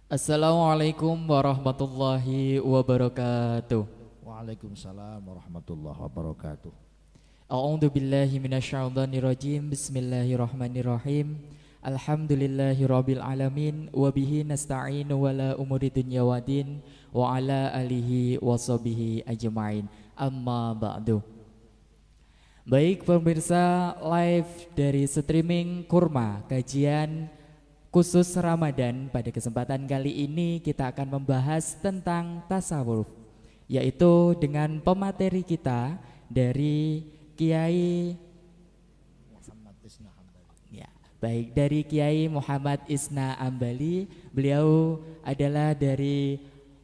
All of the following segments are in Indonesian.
Assalamualaikum warahmatullahi wabarakatuh. Waalaikumsalam warahmatullahi wabarakatuh. A'udzu billahi minasyaitonir rajim. Bismillahirrahmanirrahim. Alhamdulillahirabbil alamin wa bihi nasta'inu wala umuri dunya waddin wa ala alihi washabihi ajmain. Amma ba'du. Baik pemirsa live dari streaming Kurma, kajian khusus Ramadan. Pada kesempatan kali ini kita akan membahas tentang tasawuf, yaitu dengan pemateri kita dari Kiai dari Kiai Muhammad Isna Ambali. Beliau adalah dari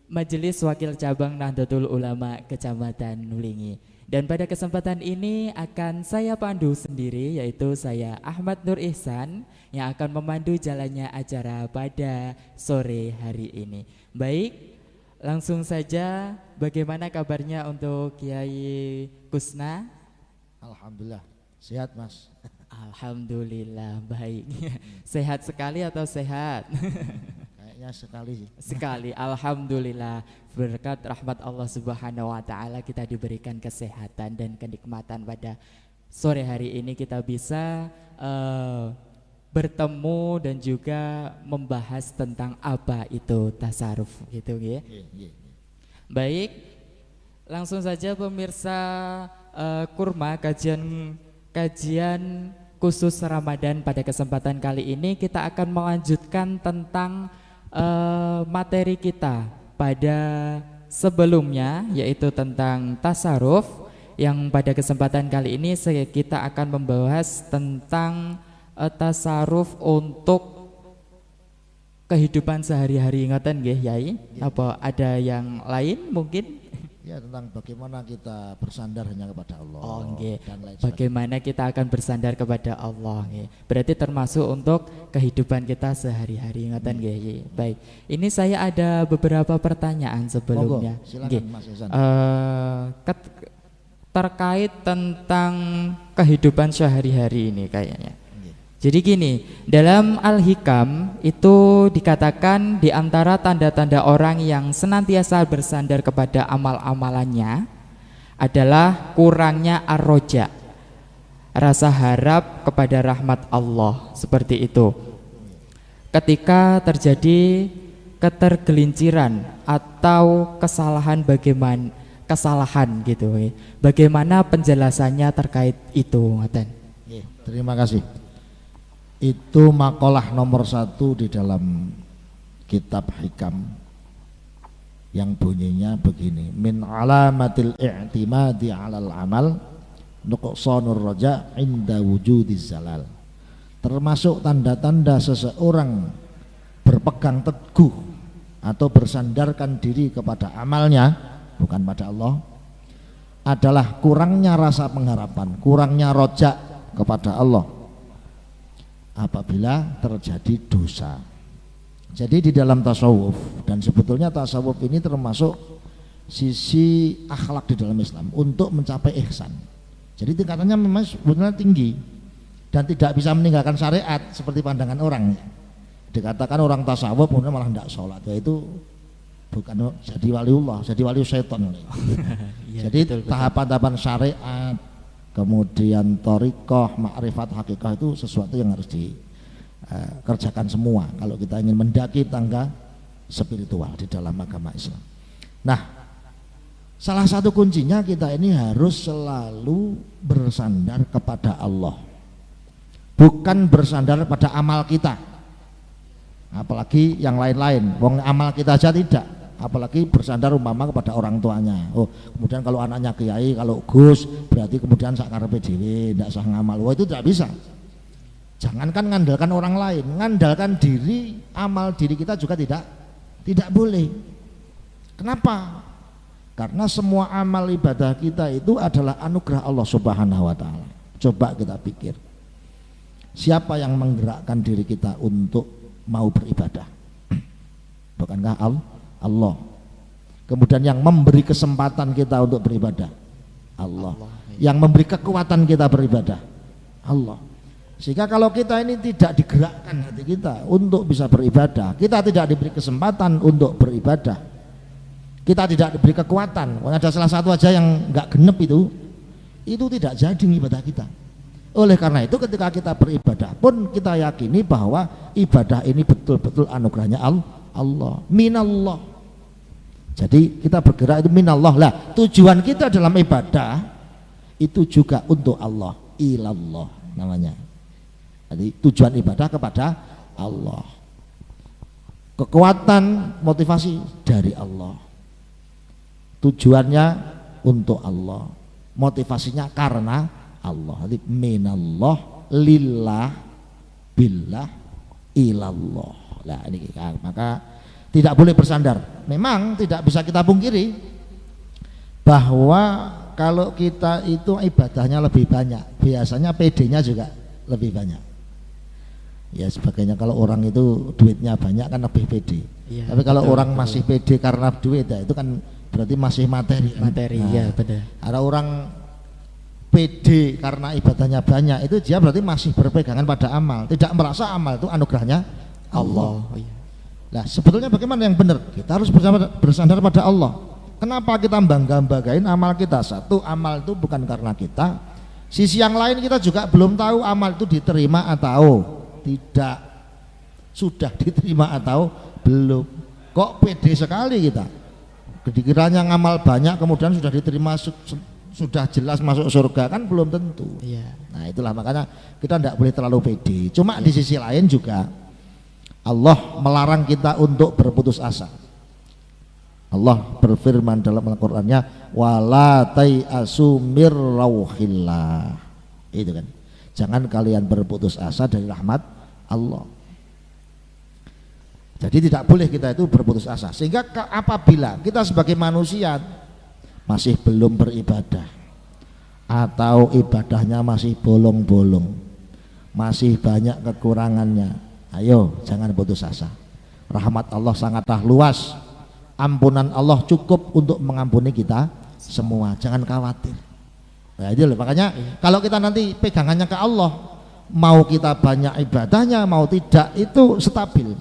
Majelis Wakil Cabang Nahdlatul Ulama Kecamatan Nulingi. Dan pada kesempatan ini akan saya pandu sendiri, yaitu saya Ahmad Nur Ihsan yang akan memandu jalannya acara pada sore hari ini. Baik, langsung saja, bagaimana kabarnya untuk Kiai Kusna? Alhamdulillah, sehat Mas. Alhamdulillah baik. Sehat sekali atau sehat? Kayaknya sekali sih. Sekali, alhamdulillah. Berkat rahmat Allah Subhanahu wa taala kita diberikan kesehatan dan kenikmatan pada sore hari ini, kita bisa bertemu dan juga membahas tentang apa itu tasaruf gitu ya. Baik, langsung saja pemirsa Kurma, kajian khusus Ramadan pada kesempatan kali ini kita akan melanjutkan tentang materi kita pada sebelumnya, yaitu tentang tasaruf. Yang pada kesempatan kali ini kita akan membahas tentang tasaruf untuk kehidupan sehari-hari. Ingatan nggih Yai? Apa ada yang lain mungkin? Ya, tentang bagaimana kita bersandar hanya kepada Allah. Oh nggih. Dan lain bagaimana kita akan bersandar kepada Allah nggih. Berarti termasuk untuk kehidupan kita sehari-hari. Ingatan nggih. Baik. Ini saya ada beberapa pertanyaan sebelumnya. Monggo, silakan Mas Ihsan. Terkait tentang kehidupan sehari-hari ini kayaknya. Jadi gini, dalam Al-Hikam itu dikatakan di antara tanda-tanda orang yang senantiasa bersandar kepada amal-amalannya adalah kurangnya ar-roja, rasa harap kepada rahmat Allah, seperti itu. Ketika terjadi ketergelinciran atau kesalahan bagaimana penjelasannya terkait itu, Ngaten? Terima kasih. Itu makalah nomor 1 di dalam kitab Hikam yang bunyinya begini: min alamatil i'timadi 'alal amal nuqsanur raja' inda wujudiz zalal. Termasuk tanda-tanda seseorang berpegang teguh atau bersandarkan diri kepada amalnya, bukan pada Allah, adalah kurangnya rasa pengharapan, kurangnya roja kepada Allah apabila terjadi dosa. Jadi di dalam tasawuf, dan sebetulnya tasawuf ini termasuk sisi akhlak di dalam Islam untuk mencapai ihsan. Jadi tingkatannya memang sebenarnya tinggi dan tidak bisa meninggalkan syariat seperti pandangan orang. Dikatakan orang tasawuf kemudian malah tidak sholat, yaitu bukan jadi waliullah, jadi wali setan. Ya, jadi tahapan-tahapan syariat, kemudian thariqah, makrifat, hakikah itu sesuatu yang harus dikerjakan semua kalau kita ingin mendaki tangga spiritual di dalam agama Islam. Nah, salah satu kuncinya kita ini harus selalu bersandar kepada Allah, bukan bersandar pada amal kita, apalagi yang lain-lain. Wong amal kita aja tidak, apalagi bersandar umpama kepada orang tuanya. Oh, kemudian kalau anaknya kiai, kalau Gus, berarti kemudian sakarepe dhewe ndak sah ngamal. Wah, itu tidak bisa. Jangankan ngandalkan orang lain, ngandalkan diri, amal diri kita juga tidak boleh. Kenapa? Karena semua amal ibadah kita itu adalah anugerah Allah Subhanahu wa taala. Coba kita pikir, siapa yang menggerakkan diri kita untuk mau beribadah? Bukankah Allah? Kemudian yang memberi kesempatan kita untuk beribadah, Allah. Yang memberi kekuatan kita beribadah, Allah. Sehingga kalau kita ini tidak digerakkan hati kita untuk bisa beribadah, kita tidak diberi kesempatan untuk beribadah, kita tidak diberi kekuatan. Ada salah satu aja yang nggak genep itu tidak jadi ibadah kita. Oleh karena itu ketika kita beribadah pun kita yakini bahwa ibadah ini betul-betul anugerahnya Allah, minallah. Jadi kita bergerak itu minallah lah. Tujuan kita dalam ibadah itu juga untuk Allah, ilallah namanya. Jadi tujuan ibadah kepada Allah, kekuatan motivasi dari Allah, tujuannya untuk Allah, motivasinya karena Allah. Jadi minallah, lillah, billah, ilallah. Nah ini maka tidak boleh bersandar. Memang tidak bisa kita pungkiri bahwa kalau kita itu ibadahnya lebih banyak, biasanya PD-nya juga lebih banyak. Ya sebagainya, kalau orang itu duitnya banyak kan lebih pede. Ya, tapi kalau orang masih pede karena duit ya itu kan berarti masih materi. Materi, nah, ya benar. Ada orang pede karena ibadahnya banyak, itu dia berarti masih berpegangan pada amal, tidak merasa amal itu anugerahnya Allah. Nah sebetulnya bagaimana yang benar? Kita harus bersandar pada Allah. Kenapa kita bangga-banggain amal kita? Satu, amal itu bukan karena kita. Sisi yang lain kita juga belum tahu amal itu diterima atau tidak, sudah diterima atau belum. Kok pede sekali kita, dikiranya ngamal banyak kemudian sudah diterima, sudah jelas masuk surga, kan belum tentu. Nah itulah makanya kita tidak boleh terlalu pede. Cuma di sisi lain juga Allah melarang kita untuk berputus asa. Allah berfirman dalam Al-Qur'annya, wala tai'asu mir rauhillah. Itu kan, jangan kalian berputus asa dari rahmat Allah. Jadi tidak boleh kita itu berputus asa. Sehingga apabila kita sebagai manusia masih belum beribadah atau ibadahnya masih bolong-bolong, masih banyak kekurangannya, ayo jangan putus asa. Rahmat Allah sangatlah luas, ampunan Allah cukup untuk mengampuni kita semua, jangan khawatir. Nah, itu makanya kalau kita nanti pegangannya ke Allah, mau kita banyak ibadahnya mau tidak itu stabil.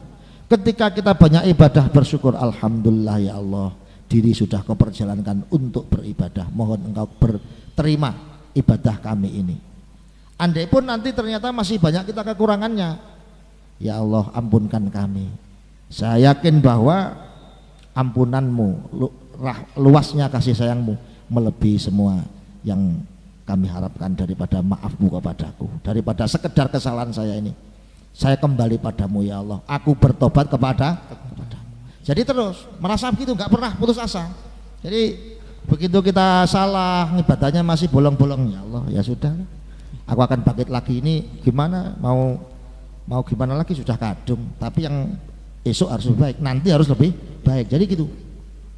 Ketika kita banyak ibadah bersyukur, alhamdulillah ya Allah, diri sudah kau perjalankan untuk beribadah, mohon engkau berterima ibadah kami ini. Andai pun nanti ternyata masih banyak kita kekurangannya, ya Allah ampunkan kami. Saya yakin bahwa ampunanmu, luasnya kasih sayangmu melebihi semua yang kami harapkan daripada maafmu kepadaku, daripada sekedar kesalahan saya ini. Saya kembali padamu ya Allah, aku bertobat kepadamu. Jadi terus merasa begitu, nggak pernah putus asa. Jadi begitu kita salah, ibadahnya masih bolong-bolong, ya Allah ya sudah, aku akan bangkit lagi. Ini gimana, mau gimana lagi, sudah kadung, tapi yang esok harus lebih baik, nanti harus lebih baik. Jadi gitu,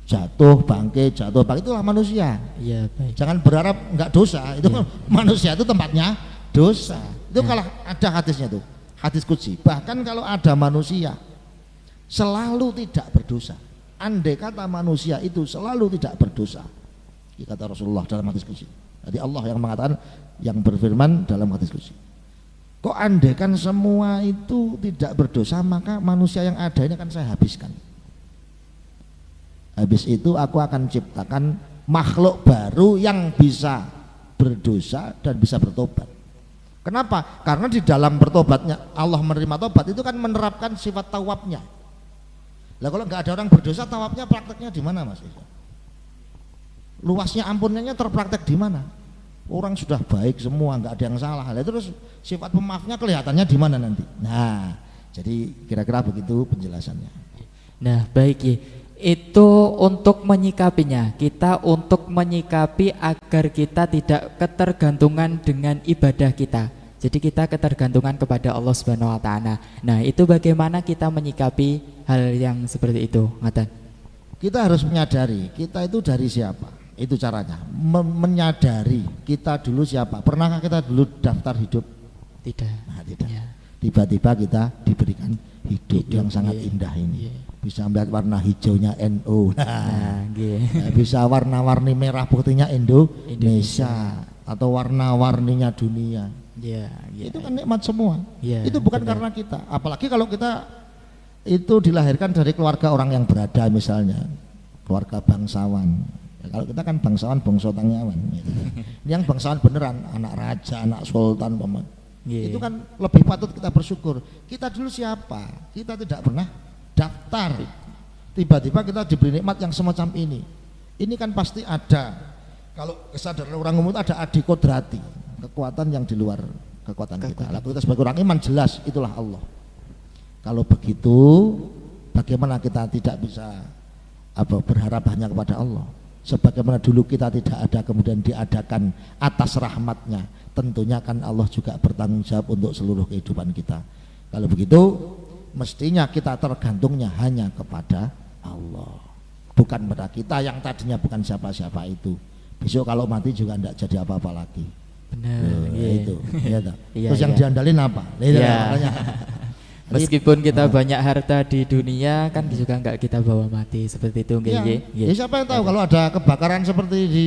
jatuh bangkit itulah manusia. Iya, baik. Jangan berharap nggak dosa, itu manusia itu tempatnya dosa. Itu kalau ada hadisnya tuh, hadis qudsi, bahkan kalau ada manusia selalu tidak berdosa, andai kata manusia itu selalu tidak berdosa, kata Rasulullah dalam hadis qudsi. Jadi Allah yang mengatakan, yang berfirman dalam hadis qudsi, kok andai kan semua itu tidak berdosa, maka manusia yang ada ini akan saya habiskan. Habis itu aku akan ciptakan makhluk baru yang bisa berdosa dan bisa bertobat. Kenapa? Karena di dalam bertobatnya, Allah menerima tobat itu kan menerapkan sifat tawabnya. Lah kalau nggak ada orang berdosa, tawabnya prakteknya di mana, Mas? Luasnya ampunannya terpraktek di mana? Orang sudah baik semua, nggak ada yang salah. Lah terus sifat pemaafnya kelihatannya di mana nanti? Nah, jadi kira-kira begitu penjelasannya. Nah, baik ya. Itu untuk menyikapinya, kita untuk menyikapi agar kita tidak ketergantungan dengan ibadah kita. Jadi kita ketergantungan kepada Allah Subhanahu wa taala. Nah, itu bagaimana kita menyikapi hal yang seperti itu, Ngatan? Kita harus menyadari kita itu dari siapa. Itu caranya, menyadari kita dulu siapa. Pernahkah kita dulu daftar hidup? Tidak. Nah, tidak. Ya. Tiba-tiba kita diberikan hidup yang sangat indah ini. Bisa melihat warna hijaunya NU, bisa warna-warni merah putihnya Indonesia, atau warna-warninya dunia. Iya, iya. Itu kan nikmat semua. Iya, Itu bukan benar. karena kita. Apalagi kalau kita itu dilahirkan dari keluarga orang yang berada, misalnya keluarga bangsawan. Ya, kalau kita kan bangsawan bangsa Tangyawan gitu. Ini yang bangsawan beneran, anak raja, anak sultan, Iya. itu kan lebih patut kita bersyukur. Kita dulu siapa? Kita tidak pernah daftar. Tiba-tiba kita diberi nikmat yang semacam ini. Ini kan pasti ada. Kalau kesadaran orang umum itu ada adikodrati, kekuatan yang di luar kekuatan kita. Lalu kita sebagai orang iman jelas itulah Allah. Kalau begitu, bagaimana kita tidak bisa berharap hanya kepada Allah? Sebagaimana dulu kita tidak ada kemudian diadakan atas rahmatnya, tentunya kan Allah juga bertanggung jawab untuk seluruh kehidupan kita. Kalau begitu, mestinya kita tergantungnya hanya kepada Allah, bukan pada kita yang tadinya bukan siapa-siapa itu. Besok kalau mati juga tidak jadi apa-apa lagi. Benar, iya. Itu ya, Iya, terus yang iya. diandalin apa? Iya. Makanya Meskipun kita banyak harta di dunia kan juga enggak kita bawa mati seperti itu nggih, ya, nggih. ya siapa yang tahu kalau ada kebakaran seperti di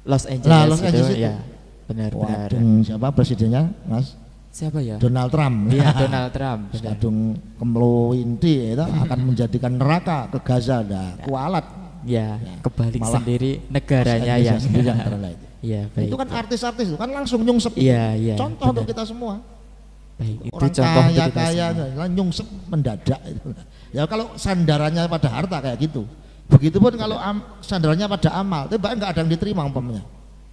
Los Angeles, Nah, Los Angeles itu. ya. Benar, benar. Waduh, siapa presidennya, Mas? Siapa ya? Donald Trump. Iya, Donald Trump. Benar. Kadung kemlo inti itu akan menjadikan neraka ke Gaza, kualat. Ya, kebalik malah sendiri negaranya Los Angeles yang sendiri yang terlalu. Iya, baik. Itu kan artis-artis itu kan langsung nyungsep. Iya, iya. Contoh untuk benar. kita semua. Baik, itu Orang contoh untuk kita kaya semua. nyungsep mendadak itu. Ya kalau sandarannya pada harta kayak gitu. Begitupun kalau sandarannya pada amal, tapi bahkan nggak ada yang diterima umpamanya.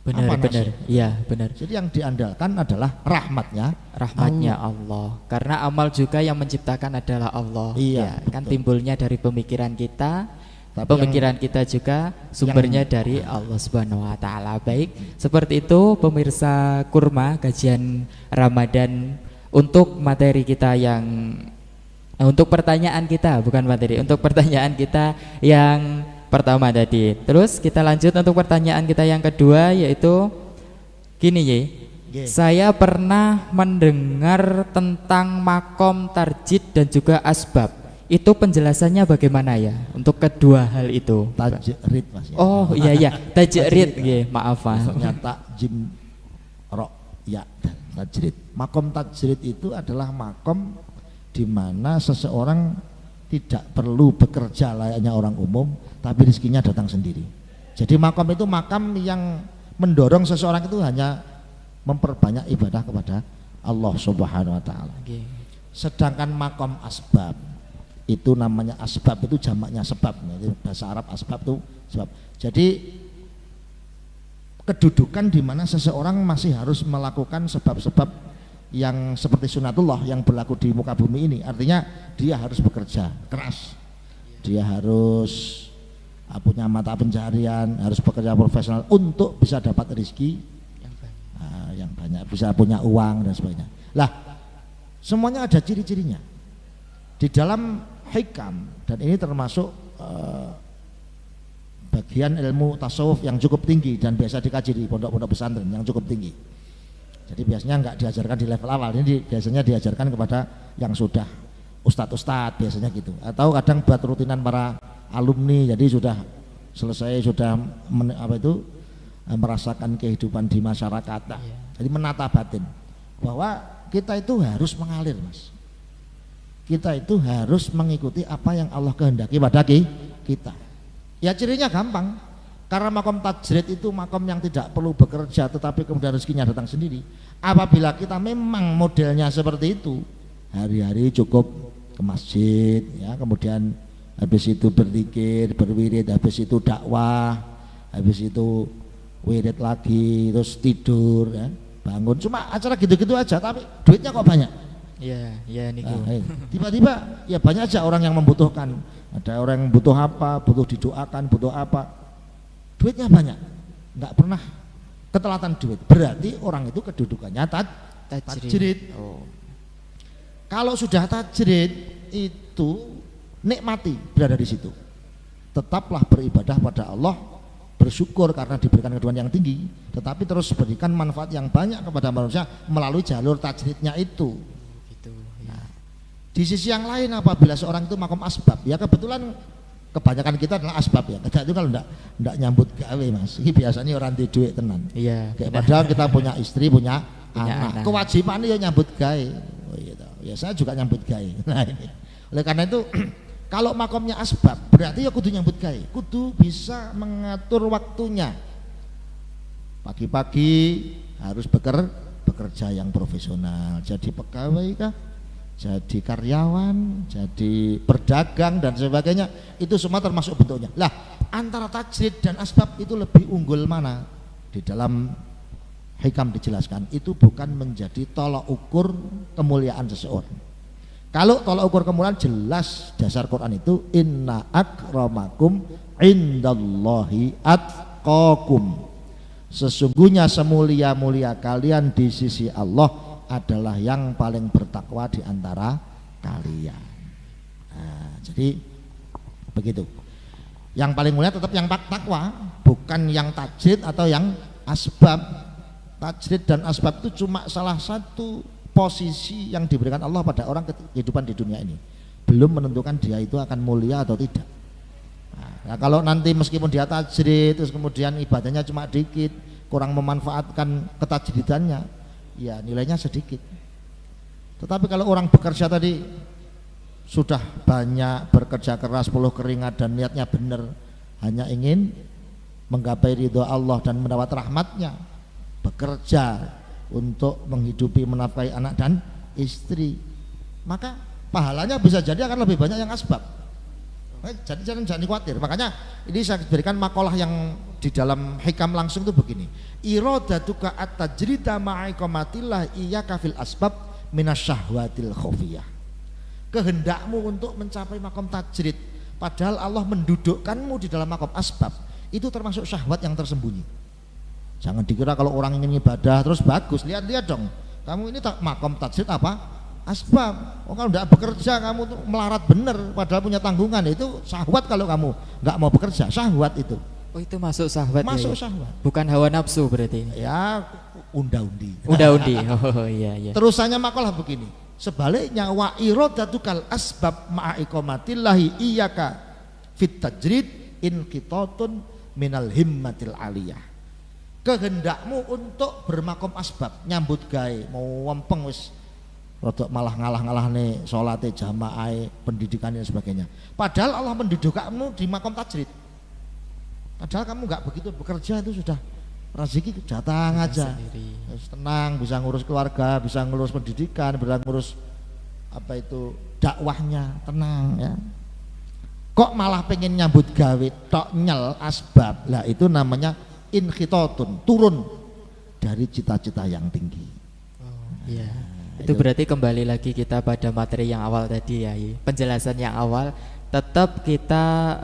Benar, Apa benar. nasib? Iya, benar. Jadi yang diandalkan adalah rahmatnya. Rahmatnya Allah. Karena amal juga yang menciptakan adalah Allah. Iya, Ya, kan betul. timbulnya dari pemikiran kita. Tapi Pemikiran kita juga sumbernya dari Allah Subhanahu wa taala. Baik, seperti itu pemirsa Kurma kajian Ramadan untuk materi kita yang untuk pertanyaan kita, bukan materi, untuk pertanyaan kita yang pertama tadi. Terus kita lanjut untuk pertanyaan kita yang kedua, yaitu gini ya. Saya pernah mendengar tentang makom tarjid dan juga asbab. Itu penjelasannya bagaimana ya untuk kedua hal itu? Tajrid, Mas. Ya. Oh iya iya, tajrid nggih, maaf Mas. Maksudnya takjim ro ya tajrid. Makom tajrid itu adalah makom di mana seseorang tidak perlu bekerja layaknya orang umum, tapi rezekinya datang sendiri. Jadi makom itu makam yang mendorong seseorang itu hanya memperbanyak ibadah kepada Allah Subhanahu wa taala. Sedangkan makom asbab itu namanya asbab, itu jamaknya sebab. Itu bahasa Arab asbab itu sebab. Jadi kedudukan di mana seseorang masih harus melakukan sebab-sebab yang seperti sunatullah yang berlaku di muka bumi ini. Artinya dia harus bekerja keras, dia harus punya mata pencaharian, harus bekerja profesional untuk bisa dapat rezeki yang banyak, bisa punya uang dan sebagainya. Lah, semuanya ada ciri-cirinya di dalam hikam, dan ini termasuk bagian ilmu tasawuf yang cukup tinggi dan biasa dikaji di pondok-pondok pesantren yang cukup tinggi. Jadi biasanya enggak diajarkan di level awal, ini biasanya diajarkan kepada yang sudah ustadz-ustadz biasanya gitu, atau kadang buat rutinan para alumni, jadi sudah selesai, sudah merasakan kehidupan di masyarakat. Nah, jadi menata batin bahwa kita itu harus mengalir, Mas. Kita itu harus mengikuti apa yang Allah kehendaki pada kita. Ya cirinya gampang, karena makom tajrid itu makom yang tidak perlu bekerja tetapi kemudian rezekinya datang sendiri. Apabila kita memang modelnya seperti itu, hari-hari cukup ke masjid, ya, kemudian habis itu berzikir, berwirid, habis itu dakwah, habis itu wirid lagi, terus tidur, ya, bangun, cuma acara gitu-gitu aja, tapi duitnya kok banyak. Iya, iya niku. Tiba-tiba ya banyak aja orang yang membutuhkan. Ada orang yang butuh apa, butuh didoakan, butuh apa. Duitnya banyak. Enggak pernah ketelatan duit. Berarti orang itu kedudukannya tajrid. Oh. Kalau sudah tajrid itu nikmati berada di situ. Tetaplah beribadah pada Allah, bersyukur karena diberikan kedudukan yang tinggi, tetapi terus berikan manfaat yang banyak kepada manusia melalui jalur tajridnya itu. Di sisi yang lain, apabila seorang itu makom asbab, ya kebetulan kebanyakan kita adalah asbab ya. Kita itu kalau enggak nyambut gawe, Mas. Ini biasanya orang di duit tenan. Iya. Kayak padahal kita punya istri, punya punya anak. Kewajibannya ya nyambut gawe. Oh gitu. Ya saya juga nyambut gawe. Nah ini. Oleh karena itu kalau makomnya asbab berarti ya kudu nyambut gawe, kudu bisa mengatur waktunya. Pagi-pagi harus bekerja yang profesional, jadi pegawai kah, jadi karyawan, jadi berdagang dan sebagainya, itu semua termasuk bentuknya. Lah antara tajrid dan asbab itu lebih unggul mana? Di dalam hikam dijelaskan itu bukan menjadi tolak ukur kemuliaan seseorang. Kalau tolak ukur kemuliaan jelas dasar Quran itu inna akramakum indallahi atqakum. Sesungguhnya semulia-mulia kalian di sisi Allah adalah yang paling bertakwa di antara kalian. Nah, jadi begitu. Yang paling mulia tetap yang takwa, bukan yang tajrid atau yang asbab. Tajrid dan asbab itu cuma salah satu posisi yang diberikan Allah pada orang kehidupan di dunia ini. Belum menentukan dia itu akan mulia atau tidak. Nah, kalau nanti meskipun dia tajrid terus kemudian ibadahnya cuma dikit, kurang memanfaatkan ketajridannya, ya nilainya sedikit. Tetapi kalau orang bekerja tadi sudah banyak bekerja keras, puluh keringat dan niatnya benar, hanya ingin menggapai ridho Allah dan mendapat rahmatnya, bekerja untuk menghidupi menafkahi anak dan istri, maka pahalanya bisa jadi akan lebih banyak yang asbab. Jadi jangan khawatir. Makanya ini saya berikan makalah yang di dalam hikam langsung itu begini. Iradatuka at-tajrida ma'iqamatillah iyyaka fil asbab minasyahwatil khafiyah. Kehendakmu untuk mencapai makom tajrid padahal Allah mendudukkanmu di dalam makom asbab, itu termasuk syahwat yang tersembunyi. Jangan dikira kalau orang ingin ibadah terus bagus, lihat-lihat dong. Kamu ini makom tajrid apa? Asbab. Oh, kalau tidak bekerja kamu tuh melarat bener padahal punya tanggungan, itu syahwat. Kalau kamu nggak mau bekerja, syahwat itu. Oh, itu masuk syahwat. Masuk ya? Syahwat. Bukan hawa nafsu berarti. Ya, unda-undi. Unda-undi. Oh iya iya. Terusannya makalah begini. Sebaliknya wa iradatukal asbab ma'iqamatillahi iyyaka fit tajrid inqitatun minal himmatil aliyah. Kehendakmu untuk bermakom asbab, nyambut gawe, mau wempeng wis rodok malah ngalah-ngalah nih sholatnya jamaah, pendidikannya dan sebagainya. Padahal Allah mendudukkanmu di makom tajrid. Padahal kamu nggak begitu bekerja, itu sudah rezeki datang aja. Tenang, bisa ngurus keluarga, bisa ngurus pendidikan, bisa ngurus apa itu dakwahnya, tenang ya. Kok malah pengen nyambut gawe tok nyel asbab? Lah itu namanya inkhitotun, turun dari cita-cita yang tinggi. Iya. Itu berarti kembali lagi kita pada materi yang awal tadi ya, penjelasan yang awal, tetap kita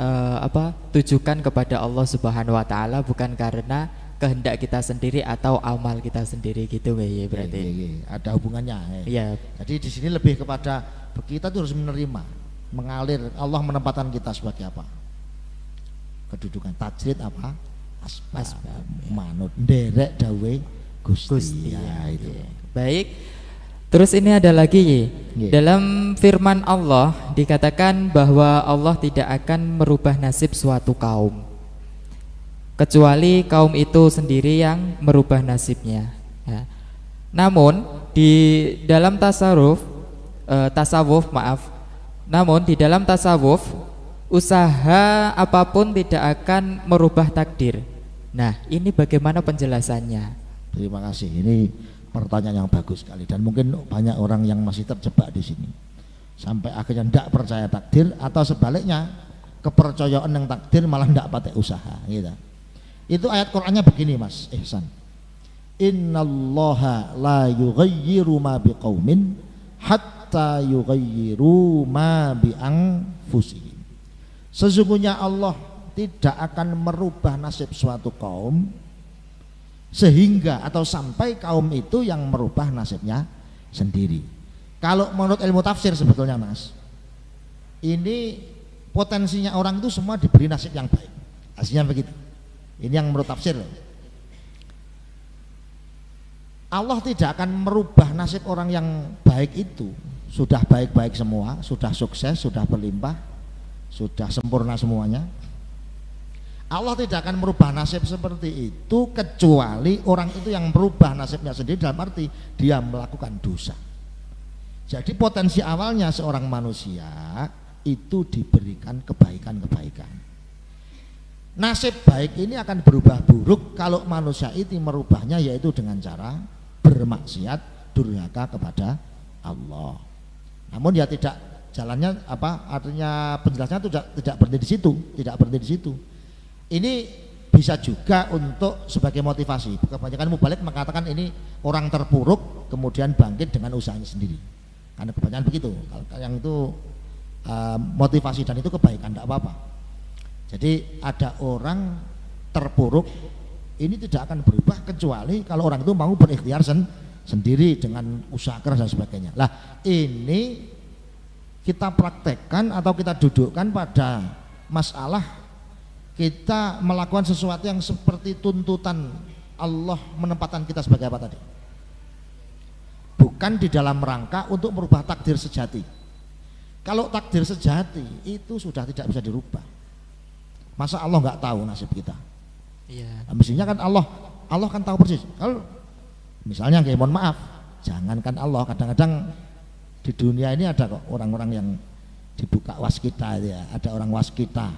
tujukan kepada Allah Subhanahu wa taala, bukan karena kehendak kita sendiri atau amal kita sendiri gitu ya berarti. Ada hubungannya. Iya. Jadi di sini lebih kepada kita tuh harus menerima, mengalir. Allah menempatkan kita sebagai apa? Kedudukan tajrid apa? Asbab. Manut nderek dawe Gusti. Ya, itu. Baik. Terus ini ada lagi dalam firman Allah dikatakan bahwa Allah tidak akan merubah nasib suatu kaum kecuali kaum itu sendiri yang merubah nasibnya ya. Namun di dalam tasawuf usaha apapun tidak akan merubah takdir. Nah, ini bagaimana penjelasannya? Terima kasih. Ini pertanyaan yang bagus sekali dan mungkin banyak orang yang masih terjebak di sini sampai akhirnya tidak percaya takdir, atau sebaliknya kepercayaan yang takdir malah tidak pakai usaha gitu. Itu ayat Qur'annya begini Mas Ihsan, innallaha la yughayyiru ma biqaumin hatta yughayyiru ma bi anfusihim. Sesungguhnya Allah tidak akan merubah nasib suatu kaum sehingga atau sampai kaum itu yang merubah nasibnya sendiri. Kalau menurut ilmu tafsir sebetulnya Mas, ini potensinya orang itu semua diberi nasib yang baik. Aslinya begitu. Ini yang menurut tafsir. Allah tidak akan merubah nasib orang yang baik itu. Sudah baik-baik semua, sudah sukses, sudah berlimpah, sudah sempurna semuanya. Allah tidak akan merubah nasib seperti itu kecuali orang itu yang merubah nasibnya sendiri, dalam arti dia melakukan dosa. Jadi potensi awalnya seorang manusia itu diberikan kebaikan-kebaikan. Nasib baik ini akan berubah buruk kalau manusia itu merubahnya, yaitu dengan cara bermaksiat, durhaka kepada Allah. Namun ya tidak, jalannya apa artinya, penjelasannya tidak berhenti di situ, tidak berhenti di situ. Ini bisa juga untuk sebagai motivasi. Kebanyakan mubalik mengatakan ini orang terpuruk kemudian bangkit dengan usahanya sendiri. Karena kebanyakan begitu. Kalau yang itu motivasi dan itu kebaikan, tidak apa-apa. Jadi ada orang terpuruk ini tidak akan berubah kecuali kalau orang itu mau berikhtiar sendiri dengan usaha keras dan sebagainya. Lah ini kita praktekkan atau kita dudukkan pada masalah kita melakukan sesuatu yang seperti tuntutan Allah menempatkan kita sebagai apa tadi? Bukan di dalam rangka untuk merubah takdir sejati. Kalau takdir sejati itu sudah tidak bisa dirubah. Masa Allah nggak tahu nasib kita? Iya. Nah, mestinya kan Allah kan tahu persis. Kalau misalnya kayak mohon maaf, jangankan Allah, kadang-kadang di dunia ini ada kok orang-orang yang dibuka waskita ya, ada orang waskita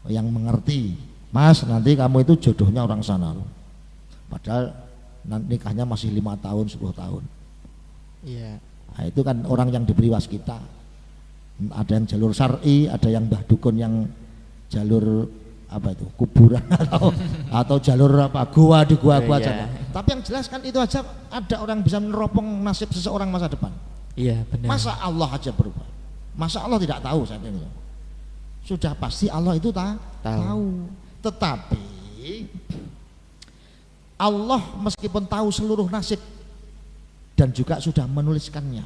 yang mengerti, Mas nanti kamu itu jodohnya orang sana loh. Padahal nikahnya masih 5 tahun 10 tahun. Iya. Nah, itu kan orang yang diberi waskita. Ada yang jalur syar'i, ada yang mbah dukun yang jalur apa itu kuburan atau jalur apa gua di gua aja. Tapi yang jelas kan itu aja ada orang bisa meneropong nasib seseorang masa depan. Iya benar. Masa Allah aja berubah? Masa Allah tidak tahu saat ini? Sudah pasti Allah itu tahu. Tetapi Allah meskipun tahu seluruh nasib dan juga sudah menuliskannya,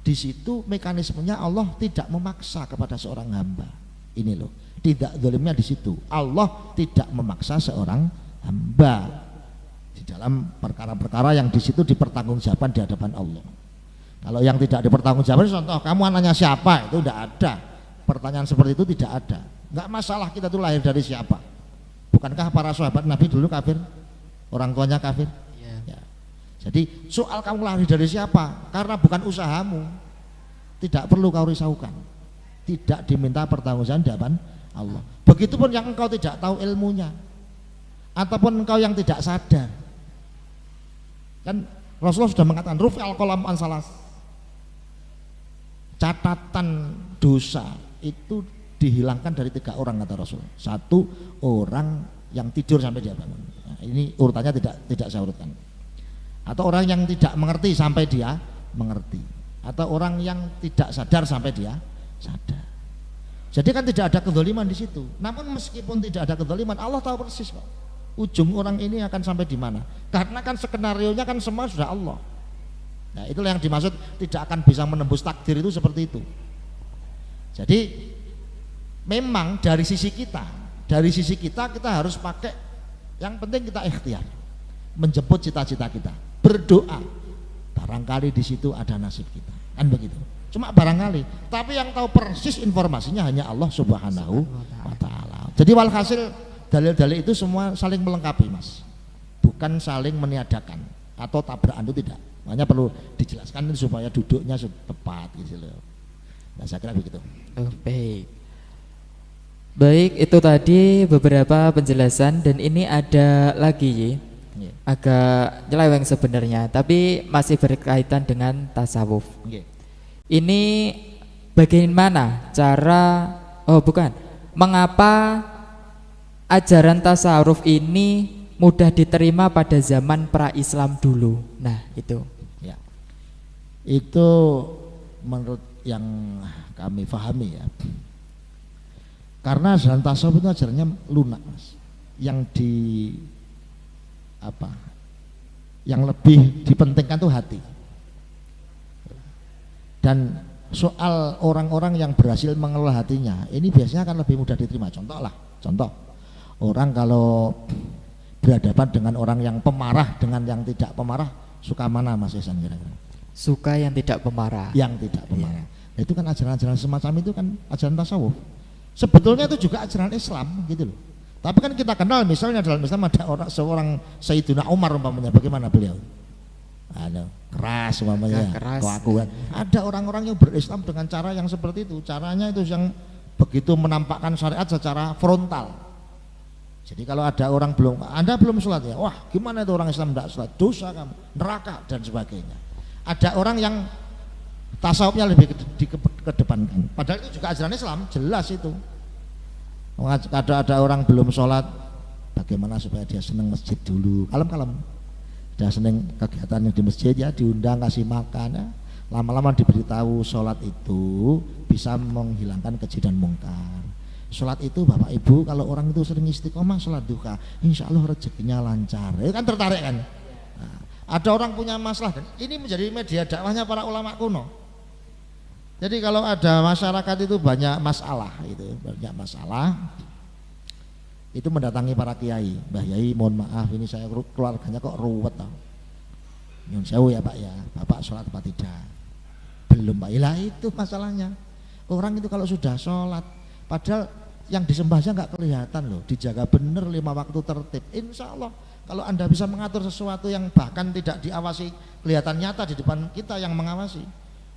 di situ mekanismenya Allah tidak memaksa kepada seorang hamba. Ini loh, tidak zalimnya di situ. Allah tidak memaksa seorang hamba di dalam perkara-perkara yang di situ dipertanggungjawabkan di hadapan Allah. Kalau yang tidak dipertanggungjawabkan, contoh kamu anaknya siapa, itu tidak ada. Pertanyaan seperti itu tidak ada. Enggak masalah kita itu lahir dari siapa. Bukankah para sahabat Nabi dulu kafir? Orang tuanya kafir? Ya. Jadi soal kamu lahir dari siapa, karena bukan usahamu, tidak perlu kau risaukan. Tidak diminta pertanggungjawaban di hadapan Allah. Begitupun yang engkau tidak tahu ilmunya, ataupun engkau yang tidak sadar. Kan Rasulullah sudah mengatakan rufi'al qalam an salas. Catatan dosa itu dihilangkan dari 3 orang kata Rasul. 1 orang yang tidur sampai dia bangun. Nah, ini urutannya tidak saya urutkan. Atau orang yang tidak mengerti sampai dia mengerti. Atau orang yang tidak sadar sampai dia sadar. Jadi kan tidak ada kezaliman di situ. Namun meskipun tidak ada kezaliman, Allah tahu persis Pak. Ujung orang ini akan sampai di mana. Karena kan skenarionya kan semua sudah Allah. Nah, itulah yang dimaksud tidak akan bisa menembus takdir itu seperti itu. Jadi memang dari sisi kita harus pakai, yang penting kita ikhtiar, menjemput cita-cita kita, berdoa. Barangkali di situ ada nasib kita. Kan begitu. Cuma barangkali, tapi yang tahu persis informasinya hanya Allah Subhanahu wa ta'ala. Jadi walhasil dalil-dalil itu semua saling melengkapi Mas, bukan saling meniadakan atau tabrakan, itu tidak. Makanya perlu dijelaskan supaya duduknya tepat gitu loh. Nah saya kira begitu. Oh, baik itu tadi beberapa penjelasan, dan ini ada lagi agak nyeleweng sebenarnya, tapi masih berkaitan dengan tasawuf. Ini bagaimana cara, mengapa ajaran tasawuf ini mudah diterima pada zaman pra-Islam dulu? Nah itu ya, itu menurut yang kami pahami ya, karena ajaran tasawuf itu ajarannya lunak Mas, yang lebih dipentingkan tuh hati. Dan soal orang-orang yang berhasil mengelola hatinya ini biasanya akan lebih mudah diterima. Contoh orang kalau berhadapan dengan orang yang pemarah dengan yang tidak pemarah, suka mana Mas Ihsan kira-kira? Suka yang tidak pemarah. Yang tidak pemarah. Nah, itu kan ajaran-ajaran semacam itu kan ajaran tasawuf. Sebetulnya itu juga ajaran Islam gitu loh. Tapi kan kita kenal misalnya dalam Islam ada seorang Sayyidina Umar umpamanya, bagaimana beliau? Keras umpamanya, kelakuan. Ada orang-orang yang berislam dengan cara yang seperti itu, caranya itu yang begitu menampakkan syariat secara frontal. Jadi kalau ada orang Anda belum sholat ya, wah gimana itu orang Islam tidak sholat, dosa kamu, neraka dan sebagainya. Ada orang yang tasawufnya lebih kedepankan, padahal itu juga ajaran Islam, jelas itu. Ada orang belum sholat, bagaimana supaya dia senang masjid dulu, kalem-kalem, dia senang kegiatannya di masjid ya, diundang kasih makan ya. Lama-lama diberitahu sholat itu bisa menghilangkan keji dan mungkar. Sholat itu Bapak Ibu, kalau orang itu sering istiqomah sholat duha, insya Allah rezekinya lancar, itu kan tertarik kan. Nah, ada orang punya masalah, dan ini menjadi media dakwahnya para ulama kuno. Jadi kalau ada masyarakat itu banyak masalah, itu mendatangi para kiai, Mbah Yai mohon maaf ini saya keluarganya kok ruwet toh. Nyun sewu ya Pak ya, Bapak sholat apa tidak? Belum Pak, lah itu masalahnya. Orang itu kalau sudah sholat, padahal yang disembahnya nggak kelihatan loh, dijaga bener 5 waktu tertib. Insya Allah kalau Anda bisa mengatur sesuatu yang bahkan tidak diawasi, kelihatan nyata di depan kita yang mengawasi,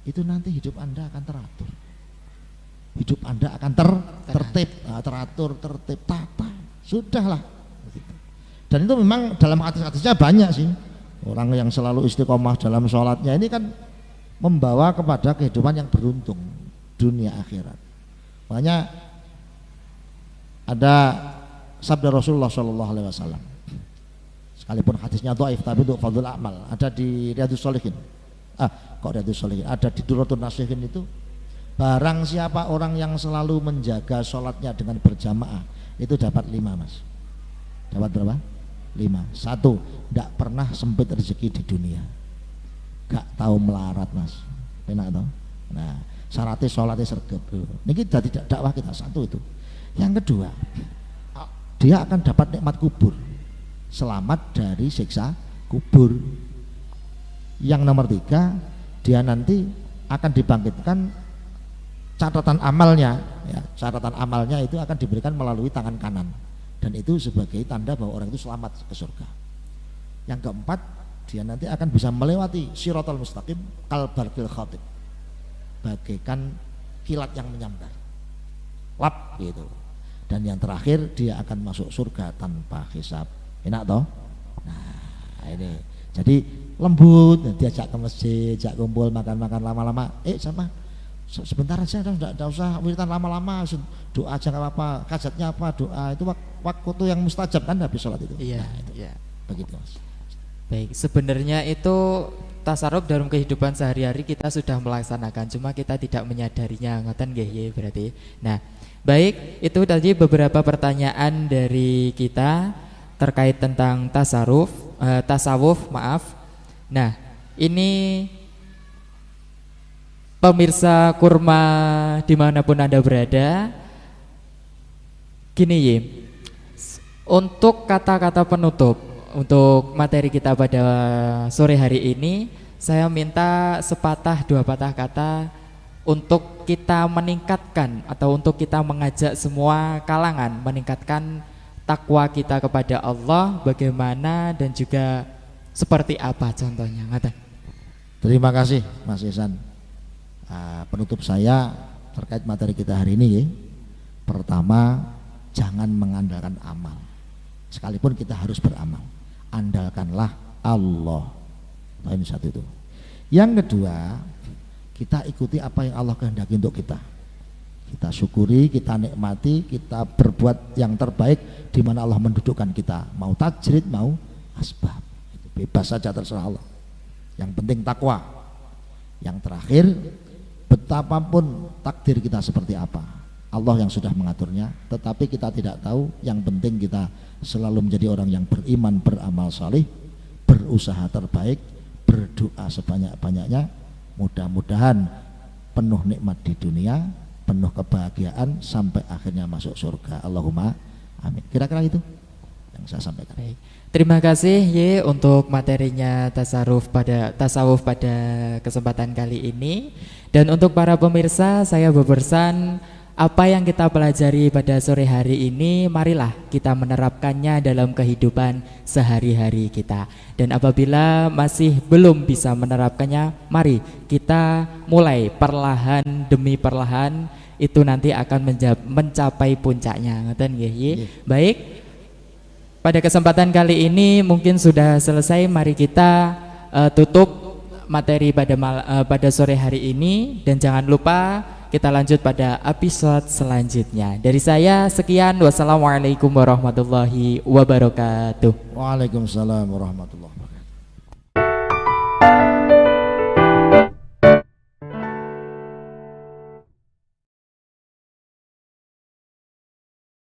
itu nanti hidup Anda akan teratur, hidup Anda akan tertib, teratur, tertib, tata, sudahlah. Dan itu memang dalam hadis-hadisnya banyak sih, orang yang selalu istiqomah dalam sholatnya ini kan membawa kepada kehidupan yang beruntung dunia akhirat. Makanya ada sabda Rasulullah SAW, sekalipun hadisnya dhaif tapi untuk fadlul amal, ada di Riyadhus Shalihin. Riyadhus Shalihin, ada di Durratun Nasihin itu, barang siapa orang yang selalu menjaga sholatnya dengan berjamaah itu dapat 5 Mas. Dapat berapa? 5. 1, tidak pernah sempit rezeki di dunia, gak tahu melarat Mas, enak toh. Nah syaratnya sholatnya sergap. Ini kita tidak dakwah kita, 1 itu. Yang kedua, dia akan dapat nikmat kubur, selamat dari siksa kubur. Yang nomor 3, dia nanti akan dibangkitkan catatan amalnya ya, catatan amalnya itu akan diberikan melalui tangan kanan, dan itu sebagai tanda bahwa orang itu selamat ke surga. Yang keempat, dia nanti akan bisa melewati Shiratal Mustaqim kalbarqil khatib, bagaikan kilat yang menyambar, lap gitu. Dan yang terakhir, dia akan masuk surga tanpa hisab. Enak toh? Nah ini, jadi lembut, diajak ke masjid, ajak kumpul makan-makan lama-lama. Sama sebentar aja, tidak usah wiritan lama-lama, doa aja nggak apa-apa. Hajatnya apa, doa itu waktu yang mustajab kan habis sholat itu. Iya, nah, itu. Iya. Begitu Mas. Baik, sebenarnya itu tasarruf dalam kehidupan sehari-hari kita sudah melaksanakan, cuma kita tidak menyadarinya, ngoten nggih ya berarti. Nah, baik, itu tadi beberapa pertanyaan dari kita terkait tentang tasawuf, maaf. Nah, ini pemirsa Kurma dimanapun Anda berada, gini ya, untuk kata-kata penutup untuk materi kita pada sore hari ini, saya minta sepatah 2 patah kata untuk kita meningkatkan atau untuk kita mengajak semua kalangan meningkatkan takwa kita kepada Allah, bagaimana dan juga seperti apa contohnya. Terima kasih Mas Ihsan. Penutup saya terkait materi kita hari ini ya. Pertama, jangan mengandalkan amal, sekalipun kita harus beramal, andalkanlah Allah. Poin 1 itu. Yang kedua, kita ikuti apa yang Allah kehendaki untuk kita. Kita syukuri, kita nikmati, kita berbuat yang terbaik di mana Allah mendudukkan kita. Mau tajrid, mau asbab, itu bebas saja, terserah Allah. Yang penting takwa. Yang terakhir, betapapun takdir kita seperti apa, Allah yang sudah mengaturnya, tetapi kita tidak tahu. Yang penting kita selalu menjadi orang yang beriman, beramal saleh, berusaha terbaik, berdoa sebanyak-banyaknya. Mudah-mudahan penuh nikmat di dunia, penuh kebahagiaan sampai akhirnya masuk surga. Allahumma amin. Kira-kira itu yang saya sampaikan. Baik. Terima kasih Ye untuk materinya tasawuf pada kesempatan kali ini. Dan untuk para pemirsa, saya berpesan apa yang kita pelajari pada sore hari ini, marilah kita menerapkannya dalam kehidupan sehari-hari kita. Dan apabila masih belum bisa menerapkannya, mari kita mulai perlahan demi perlahan, itu nanti akan mencapai puncaknya. Ngoten nggih. Baik. Pada kesempatan kali ini mungkin sudah selesai, mari kita tutup materi pada sore hari ini, dan jangan lupa kita lanjut pada episode selanjutnya. Dari saya sekian, wassalamualaikum warahmatullahi wabarakatuh. Waalaikumsalam warahmatullahi